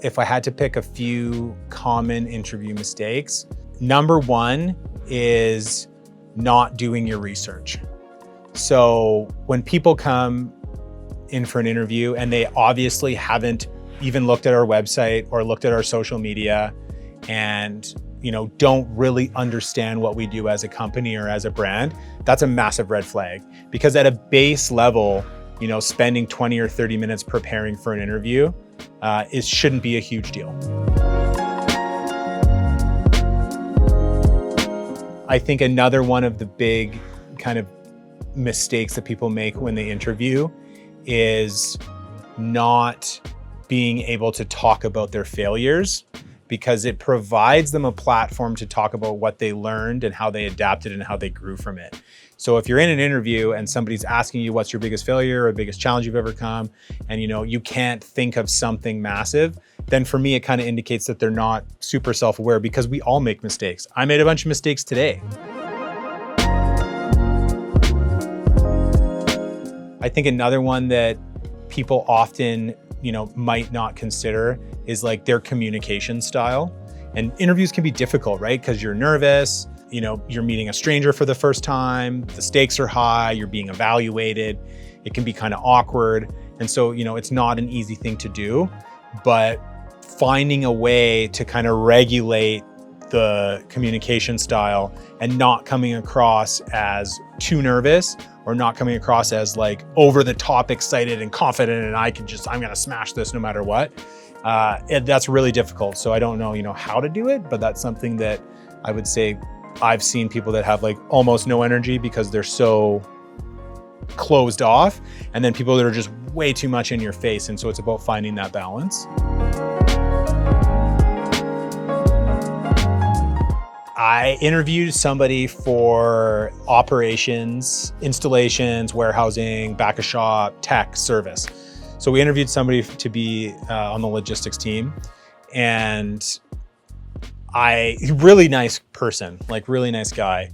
if I had to pick a few common interview mistakes, number one is not doing your research. So when people come in for an interview and they obviously haven't even looked at our website or looked at our social media and don't really understand what we do as a company or as a brand, that's a massive red flag. Because at a base level, spending 20 or 30 minutes preparing for an interview shouldn't be a huge deal. I think another one of the big kind of mistakes that people make when they interview is not being able to talk about their failures, because it provides them a platform to talk about what they learned and how they adapted and how they grew from it. So if you're in an interview and somebody's asking you what's your biggest failure or biggest challenge you've overcome, and you can't think of something massive, then for me, it kind of indicates that they're not super self-aware, because we all make mistakes. I made a bunch of mistakes today. I think another one that people often, might not consider is like their communication style. And interviews can be difficult, right? Because you're nervous, you're meeting a stranger for the first time, the stakes are high, you're being evaluated. It can be kind of awkward. And so, it's not an easy thing to do, but finding a way to kind of regulate the communication style and not coming across as too nervous or not coming across as like over the top excited and confident and I'm gonna smash this no matter what. That's really difficult. So I don't know, how to do it, but that's something that I would say I've seen people that have like almost no energy because they're so closed off, and then people that are just way too much in your face. And so it's about finding that balance. I interviewed somebody for operations, installations, warehousing, back of shop, tech, service. So we interviewed somebody to be on the logistics team, and really nice person, like really nice guy.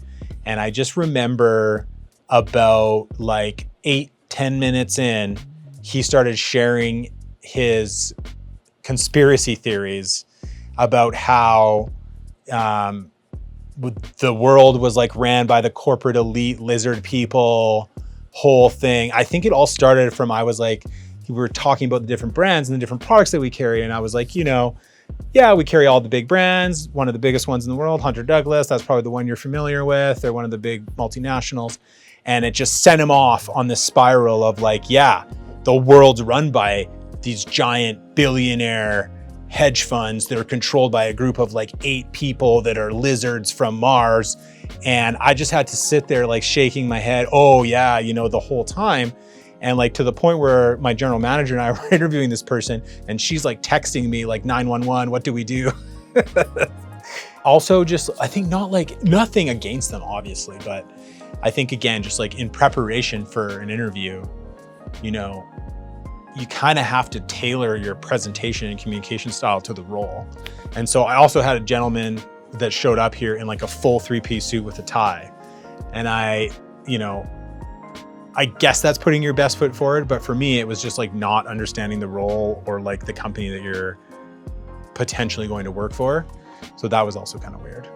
And I just remember about like 8-10 minutes in, he started sharing his conspiracy theories about how the world was like ran by the corporate elite lizard people, whole thing. I think it all started from, we were talking about the different brands and the different products that we carry. And I was like, yeah, we carry all the big brands. One of the biggest ones in the world, Hunter Douglas, that's probably the one you're familiar with. They're one of the big multinationals. And it just sent him off on this spiral of like, yeah, the world's run by these giant billionaire hedge funds that are controlled by a group of like 8 people that are lizards from Mars. And I just had to sit there like shaking my head. Oh yeah, the whole time. And like to the point where my general manager and I were interviewing this person, and she's like texting me like 911, what do we do? Also, just, I think nothing against them, obviously, but I think again, just like in preparation for an interview, you kind of have to tailor your presentation and communication style to the role. And so I also had a gentleman that showed up here in like a full 3-piece suit with a tie. And I guess that's putting your best foot forward. But for me, it was just like not understanding the role or like the company that you're potentially going to work for. So that was also kind of weird.